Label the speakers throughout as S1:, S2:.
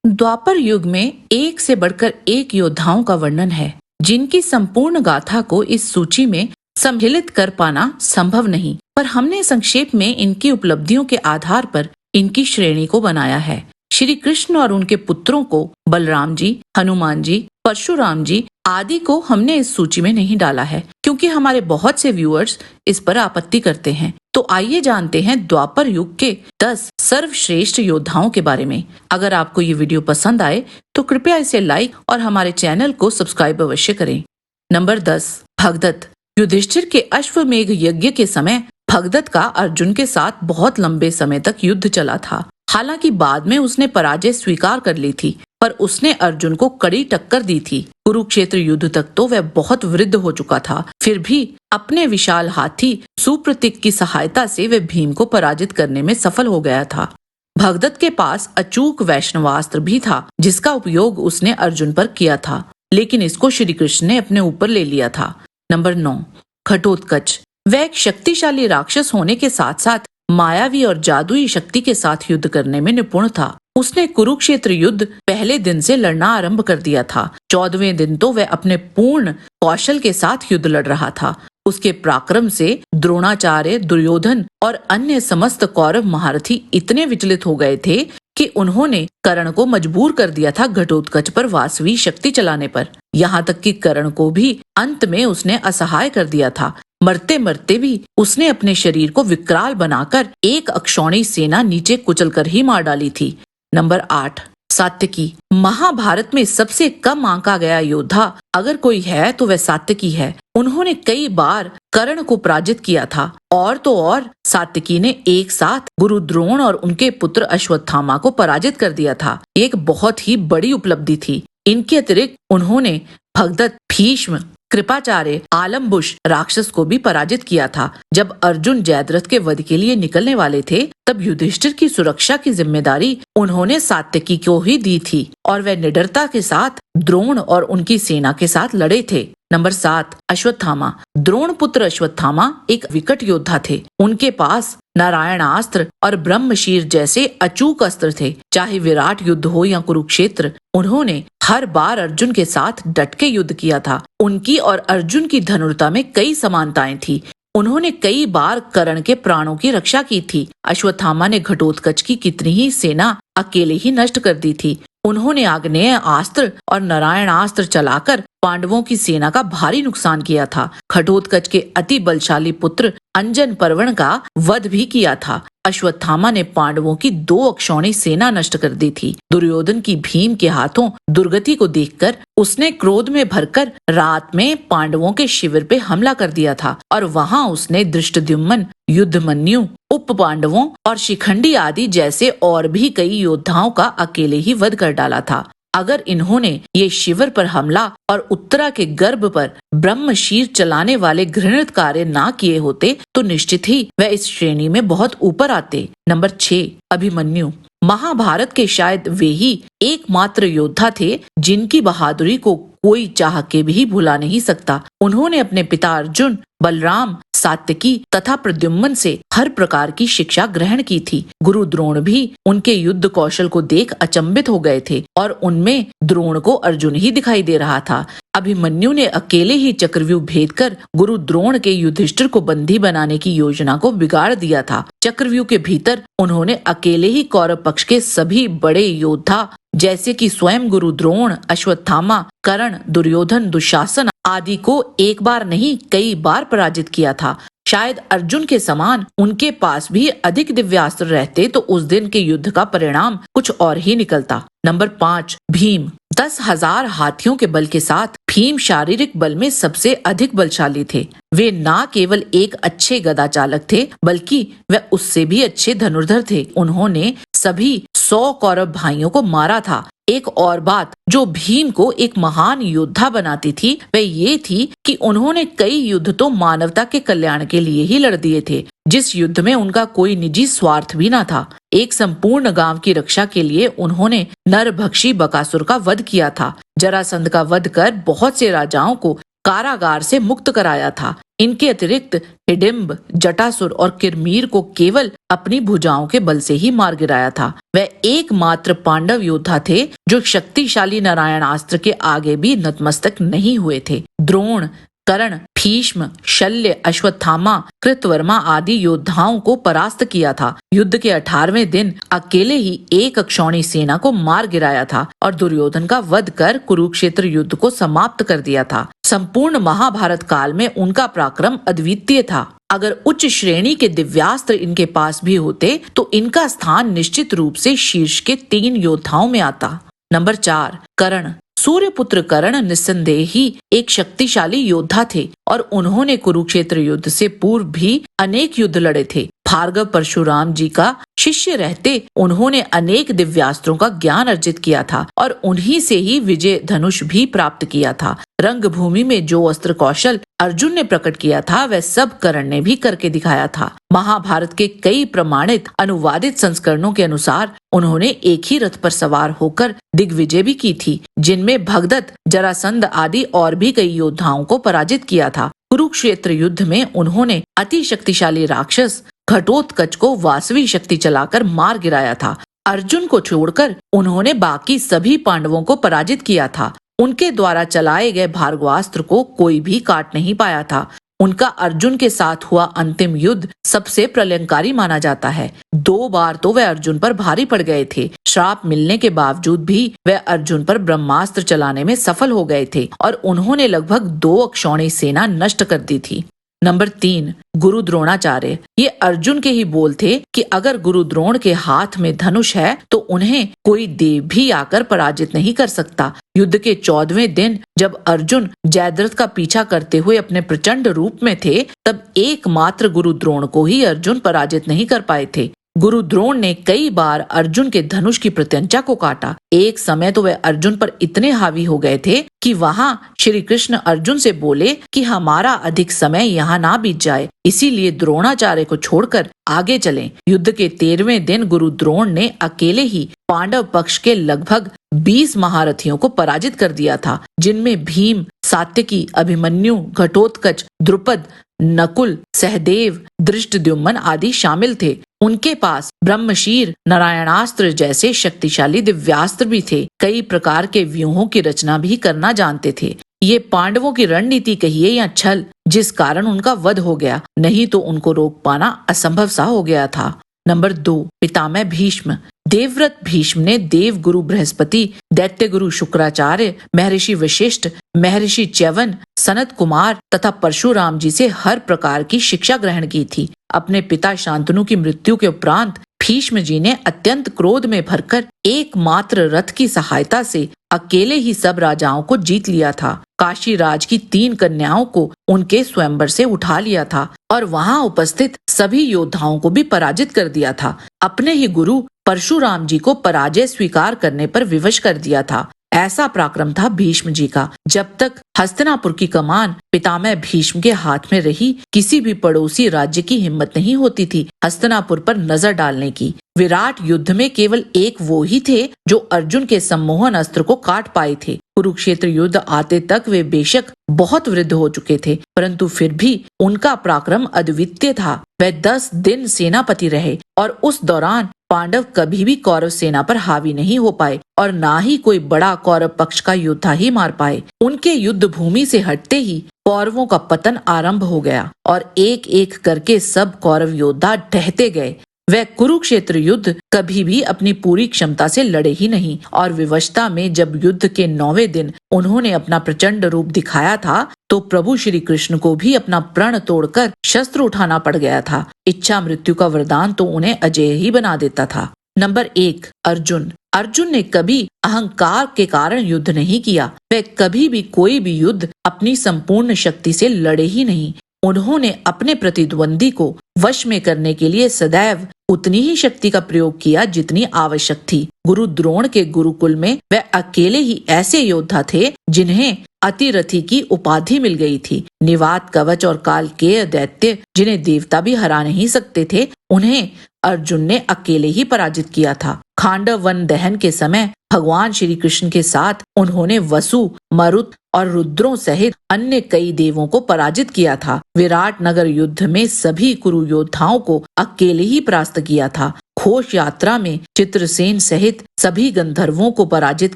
S1: द्वापर युग में एक से बढ़कर एक योद्धाओं का वर्णन है, जिनकी संपूर्ण गाथा को इस सूची में सम्मिलित कर पाना संभव नहीं, पर हमने संक्षेप में इनकी उपलब्धियों के आधार पर इनकी श्रेणी को बनाया है। श्री कृष्ण और उनके पुत्रों को, बलराम जी, हनुमान जी, परशुराम जी आदि को हमने इस सूची में नहीं डाला है, क्योंकि हमारे बहुत से व्यूअर्स इस पर आपत्ति करते हैं। तो आइए जानते हैं द्वापर युग के 10 सर्वश्रेष्ठ योद्धाओं के बारे में। अगर आपको ये वीडियो पसंद आए तो कृपया इसे लाइक और हमारे चैनल को सब्सक्राइब अवश्य करें। नंबर 10, भगदत्त। युधिष्ठिर के अश्वमेघ यज्ञ के समय भगदत्त का अर्जुन के साथ बहुत लंबे समय तक युद्ध चला था। हालांकि बाद में उसने पराजय स्वीकार कर ली थी, पर उसने अर्जुन को कड़ी टक्कर दी थी। कुरुक्षेत्र युद्ध तक तो वह बहुत वृद्ध हो चुका था, फिर भी अपने विशाल हाथी सुप्रतीक की सहायता से वह भीम को पराजित करने में सफल हो गया था। भगदत्त के पास अचूक वैष्णवास्त्र भी था, जिसका उपयोग उसने अर्जुन पर किया था, लेकिन इसको श्री कृष्ण ने अपने ऊपर ले लिया था। नंबर 9, घटोत्कच। वह एक शक्तिशाली राक्षस होने के साथ साथ मायावी और जादुई शक्ति के साथ युद्ध करने में निपुण था। उसने कुरुक्षेत्र युद्ध पहले दिन से लड़ना आरंभ कर दिया था। 14वें दिन तो वह अपने पूर्ण कौशल के साथ युद्ध लड़ रहा था। उसके पराक्रम से द्रोणाचार्य, दुर्योधन और अन्य समस्त कौरव महारथी इतने विचलित हो गए थे कि उन्होंने कर्ण को मजबूर कर दिया था घटोत्कच पर वासवी शक्ति चलाने पर। यहाँ तक कि कर्ण को भी अंत में उसने असहाय कर दिया था। मरते मरते भी उसने अपने शरीर को विकराल बनाकर एक अक्षौणी सेना नीचे कुचलकर ही मार डाली थी। नंबर 8, सात्यकी। महाभारत में सबसे कम आंका गया योद्धा अगर कोई है तो वह सात्यकी है। उन्होंने कई बार कर्ण को पराजित किया था, और तो और सात्यकी ने एक साथ गुरु द्रोण और उनके पुत्र अश्वत्थामा को पराजित कर दिया था। एक बहुत ही बड़ी उपलब्धि थी। इनके अतिरिक्त उन्होंने भगदत्त, भीष्म, कृपाचार्य, आलम्बुश राक्षस को भी पराजित किया था। जब अर्जुन जयद्रथ के वध के लिए निकलने वाले थे, तब युधिष्ठिर की सुरक्षा की जिम्मेदारी उन्होंने सात्यकी को ही दी थी, और वह निडरता के साथ द्रोण और उनकी सेना के साथ लड़े थे। नंबर 7, अश्वत्थामा। द्रोण पुत्र अश्वत्थामा एक विकट योद्धा थे। उनके पास नारायणास्त्र और ब्रह्मशीर जैसे अचूक अस्त्र थे। चाहे विराट युद्ध हो या कुरुक्षेत्र, उन्होंने हर बार अर्जुन के साथ डट के युद्ध किया था। उनकी और अर्जुन की धनुर्ता में कई समानताएं थी। उन्होंने कई बार कर्ण के प्राणों की रक्षा की थी। अश्वत्थामा ने घटोत्कच की कितनी ही सेना अकेले ही नष्ट कर दी थी। उन्होंने आग्नेय अस्त्र और नारायणास्त्र चलाकर पांडवों की सेना का भारी नुकसान किया था। घटोत्कच के अति बलशाली पुत्र अंजन पर्वण का वध भी किया था। अश्वत्थामा ने पांडवों की 2 अक्षौणी सेना नष्ट कर दी थी। दुर्योधन की भीम के हाथों दुर्गति को देखकर उसने क्रोध में भरकर रात में पांडवों के शिविर पे हमला कर दिया था, और वहां उसने धृष्टद्युम्न, युद्धमन्यु, उप पांडवों और शिखंडी आदि जैसे और भी कई योद्धाओं का अकेले ही वध कर डाला था। अगर इन्होंने ये शिविर पर हमला और उत्तरा के गर्भ पर ब्रह्मशीर चलाने वाले घृणित कार्य ना किए होते तो निश्चित ही वह इस श्रेणी में बहुत ऊपर आते। नंबर 6, अभिमन्यु। महाभारत के शायद वे ही एकमात्र योद्धा थे जिनकी बहादुरी को कोई चाह के भी भुला नहीं सकता। उन्होंने अपने पिता अर्जुन, बलराम, सात्यकी तथा प्रद्युम्न से हर प्रकार की शिक्षा ग्रहण की थी। गुरु द्रोण भी उनके युद्ध कौशल को देख अचंभित हो गए थे, और उनमें द्रोण को अर्जुन ही दिखाई दे रहा था। अभिमन्यु ने अकेले ही चक्रव्यूह भेद कर गुरु द्रोण के युधिष्ठिर को बंदी बनाने की योजना को बिगाड़ दिया था। चक्रव्यूह के भीतर उन्होंने अकेले ही कौरव पक्ष के सभी बड़े योद्धा जैसे कि स्वयं गुरु द्रोण, अश्वत्थामा, कर्ण, दुर्योधन, दुशासन आदि को एक बार नहीं कई बार पराजित किया था। शायद अर्जुन के समान उनके पास भी अधिक दिव्यास्त्र रहते तो उस दिन के युद्ध का परिणाम कुछ और ही निकलता। नंबर 5, भीम। 10,000 हाथियों के बल के साथ भीम शारीरिक बल में सबसे अधिक बलशाली थे। वे न केवल एक अच्छे गदा चालक थे, बल्कि वह उससे भी अच्छे धनुर्धर थे। उन्होंने सभी 100 कौरव भाइयों को मारा था। एक और बात जो भीम को एक महान योद्धा बनाती थी वह ये थी कि उन्होंने कई युद्ध तो मानवता के कल्याण के लिए ही लड़ दिए थे, जिस युद्ध में उनका कोई निजी स्वार्थ भी न था। एक संपूर्ण गांव की रक्षा के लिए उन्होंने नरभक्षी बकासुर का वध किया था। जरासंध का वध कर बहुत से राजाओं को कारागार से मुक्त कराया था। इनके अतिरिक्त हिडिंब, जटासुर और किरमीर को केवल अपनी भुजाओं के बल से ही मार गिराया था। वह एकमात्र पांडव योद्धा थे जो शक्तिशाली नारायणास्त्र के आगे भी नतमस्तक नहीं हुए थे। द्रोण, कर्ण, भीष्म, शल्य, अश्वत्थामा, कृतवर्मा आदि योद्धाओं को परास्त किया था। युद्ध के 18वें दिन अकेले ही एक अक्षौणी सेना को मार गिराया था और दुर्योधन का वध कर कुरुक्षेत्र युद्ध को समाप्त कर दिया था। संपूर्ण महाभारत काल में उनका पराक्रम अद्वितीय था। अगर उच्च श्रेणी के दिव्यास्त्र इनके पास भी होते तो इनका स्थान निश्चित रूप से शीर्ष के 3 योद्धाओं में आता। नंबर 4, कर्ण। सूर्यपुत्र कर्ण निस्संदेह ही एक शक्तिशाली योद्धा थे और उन्होंने कुरुक्षेत्र युद्ध से पूर्व भी अनेक युद्ध लड़े थे। भार्गव परशुराम जी का शिष्य रहते उन्होंने अनेक दिव्यास्त्रों का ज्ञान अर्जित किया था और उन्हीं से ही विजय धनुष भी प्राप्त किया था। रंगभूमि में जो अस्त्र कौशल अर्जुन ने प्रकट किया था वह सब कर्ण ने भी करके दिखाया था। महाभारत के कई प्रमाणित अनुवादित संस्करणों के अनुसार उन्होंने एक ही रथ पर सवार होकर दिग्विजय भी की थी, जिनमें भगदत्त, जरासंध आदि और भी कई योद्धाओं को पराजित किया था। कुरुक्षेत्र युद्ध में उन्होंने अति शक्तिशाली राक्षस घटोत्कच को वासवी शक्ति चलाकर मार गिराया था। अर्जुन को छोड़कर उन्होंने बाकी सभी पांडवों को पराजित किया था। उनके द्वारा चलाए गए भार्गवास्त्र को कोई भी काट नहीं पाया था। उनका अर्जुन के साथ हुआ अंतिम युद्ध सबसे प्रलयंकारी माना जाता है। 2 बार तो वह अर्जुन पर भारी पड़ गए थे। श्राप मिलने के बावजूद भी वह अर्जुन पर ब्रह्मास्त्र चलाने में सफल हो गए थे और उन्होंने लगभग 2 अक्षौणी सेना नष्ट कर दी थी। नंबर 3, गुरु द्रोणाचार्य। ये अर्जुन के ही बोल थे कि अगर गुरु द्रोण के हाथ में धनुष है तो उन्हें कोई देव भी आकर पराजित नहीं कर सकता। युद्ध के 14वें दिन जब अर्जुन जयद्रथ का पीछा करते हुए अपने प्रचंड रूप में थे तब एकमात्र गुरु द्रोण को ही अर्जुन पराजित नहीं कर पाए थे। गुरु द्रोण ने कई बार अर्जुन के धनुष की प्रत्यंचा को काटा। एक समय तो वे अर्जुन पर इतने हावी हो गए थे कि वहां श्री कृष्ण अर्जुन से बोले कि हमारा अधिक समय यहाँ ना बीत जाए, इसीलिए द्रोणाचार्य को छोड़कर आगे चलें। युद्ध के 13वें दिन गुरु द्रोण ने अकेले ही पांडव पक्ष के लगभग 20 महारथियों को पराजित कर दिया था, जिनमें भीम, सात्यकी, अभिमन्यु, घटोत्कच, द्रुपद, नकुल, सहदेव, धृष्टद्युम्न आदि शामिल थे। उनके पास ब्रह्मशीर, नारायणास्त्र जैसे शक्तिशाली दिव्यास्त्र भी थे। कई प्रकार के व्यूहों की रचना भी करना जानते थे। ये पांडवों की रणनीति कहिए या छल, जिस कारण उनका वध हो गया, नहीं तो उनको रोक पाना असंभव सा हो गया था। नंबर 2, पितामह भीष्म। देवव्रत भीष्म ने देव गुरु बृहस्पति, दैत्य गुरु शुक्राचार्य, महर्षि वशिष्ठ, महर्षि च्यवन, सनत कुमार तथा परशुराम जी से हर प्रकार की शिक्षा ग्रहण की थी। अपने पिता शांतनु की मृत्यु के उपरांत भीष्म जी ने अत्यंत क्रोध में भरकर एकमात्र रथ की सहायता से अकेले ही सब राजाओं को जीत लिया था। काशी राज की 3 कन्याओं को उनके स्वयंवर से उठा लिया था और वहां उपस्थित सभी योद्धाओं को भी पराजित कर दिया था। अपने ही गुरु परशुराम जी को पराजय स्वीकार करने पर विवश कर दिया था। ऐसा पराक्रम था भीष्म जी का। जब तक हस्तिनापुर की कमान पितामह भीष्म के हाथ में रही, किसी भी पड़ोसी राज्य की हिम्मत नहीं होती थी हस्तिनापुर पर नजर डालने की। विराट युद्ध में केवल एक वो ही थे जो अर्जुन के सम्मोहन अस्त्र को काट पाए थे। कुरुक्षेत्र युद्ध आते तक वे बेशक बहुत वृद्ध हो चुके थे, परंतु फिर भी उनका पराक्रम अद्वितीय था। वे 10 दिन सेनापति रहे और उस दौरान पांडव कभी भी कौरव सेना पर हावी नहीं हो पाए और ना ही कोई बड़ा कौरव पक्ष का योद्धा ही मार पाए। उनके युद्ध भूमि से हटते ही कौरवों का पतन आरंभ हो गया और एक एक करके सब कौरव योद्धा ढहते गए। वह कुरुक्षेत्र युद्ध कभी भी अपनी पूरी क्षमता से लड़े ही नहीं और विवशता में जब युद्ध के 9वें दिन उन्होंने अपना प्रचंड रूप दिखाया था तो प्रभु श्री कृष्ण को भी अपना प्रण तोड़कर शस्त्र उठाना पड़ गया था। इच्छा मृत्यु का वरदान तो उन्हें अजेय ही बना देता था। नंबर 1, अर्जुन। अर्जुन ने कभी अहंकार के कारण युद्ध नहीं किया। वह कभी भी कोई भी युद्ध अपनी संपूर्ण शक्ति से लड़े ही नहीं। उन्होंने अपने प्रतिद्वंदी को वश में करने के लिए सदैव उतनी ही शक्ति का प्रयोग किया जितनी आवश्यक थी। गुरु द्रोण के गुरुकुल में वह अकेले ही ऐसे योद्धा थे जिन्हें अतिरथी की उपाधि मिल गई थी। निवात, कवच और कालकेय दैत्य जिन्हें देवता भी हरा नहीं सकते थे, उन्हें अर्जुन ने अकेले ही पराजित किया था। खांडव वन दहन के समय भगवान श्री कृष्ण के साथ उन्होंने वसु, मरुत और रुद्रों सहित अन्य कई देवों को पराजित किया था। विराट नगर युद्ध में सभी कुरु योद्धाओं को अकेले ही परास्त किया था। घोष यात्रा में चित्रसेन सहित सभी गंधर्वों को पराजित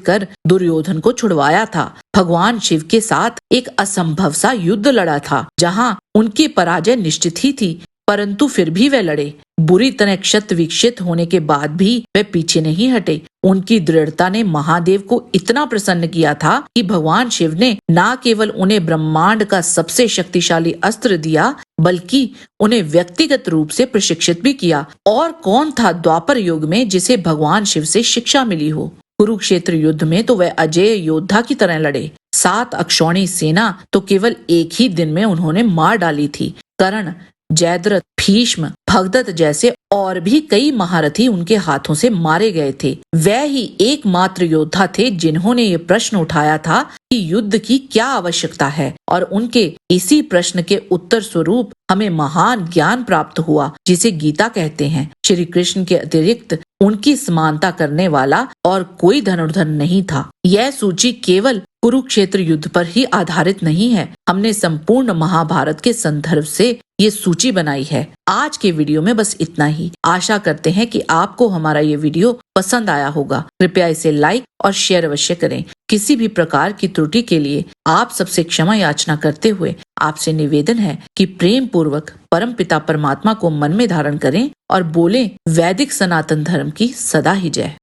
S1: कर दुर्योधन को छुड़वाया था। भगवान शिव के साथ एक असंभव सा युद्ध लड़ा था, जहां उनकी पराजय निश्चित ही थी, परंतु फिर भी वे लड़े। बुरी तरह क्षत विक्षित होने के बाद भी वे पीछे नहीं हटे। उनकी दृढ़ता ने महादेव को इतना प्रसन्न किया था कि भगवान शिव ने न केवल उन्हें ब्रह्मांड का सबसे शक्तिशाली अस्त्र दिया, बल्कि उन्हें व्यक्तिगत रूप से प्रशिक्षित भी किया। और कौन था द्वापर युग में जिसे भगवान शिव से शिक्षा मिली हो। कुरुक्षेत्र युद्ध में तो वह अजेय योद्धा की तरह लड़े। 7 अक्षौणी सेना तो केवल एक ही दिन में उन्होंने मार डाली थी। कर्ण, जयद्रथ, भीष्म, भगदत्त जैसे और भी कई महारथी उनके हाथों से मारे गए थे। वह ही एकमात्र योद्धा थे जिन्होंने ये प्रश्न उठाया था कि युद्ध की क्या आवश्यकता है, और उनके इसी प्रश्न के उत्तर स्वरूप हमें महान ज्ञान प्राप्त हुआ, जिसे गीता कहते हैं। श्री कृष्ण के अतिरिक्त उनकी समानता करने वाला और कोई धनुर्धर नहीं था। यह सूची केवल कुरुक्षेत्र युद्ध पर ही आधारित नहीं है। हमने संपूर्ण महाभारत के संदर्भ से ये सूची बनाई है। आज के वीडियो में बस इतना ही। आशा करते हैं कि आपको हमारा ये वीडियो पसंद आया होगा। कृपया इसे लाइक और शेयर अवश्य करें। किसी भी प्रकार की त्रुटि के लिए आप सबसे क्षमा याचना करते हुए आपसे निवेदन है कि प्रेम पूर्वक परम पिता परमात्मा को मन में धारण करें और बोलें वैदिक सनातन धर्म की सदा ही जय।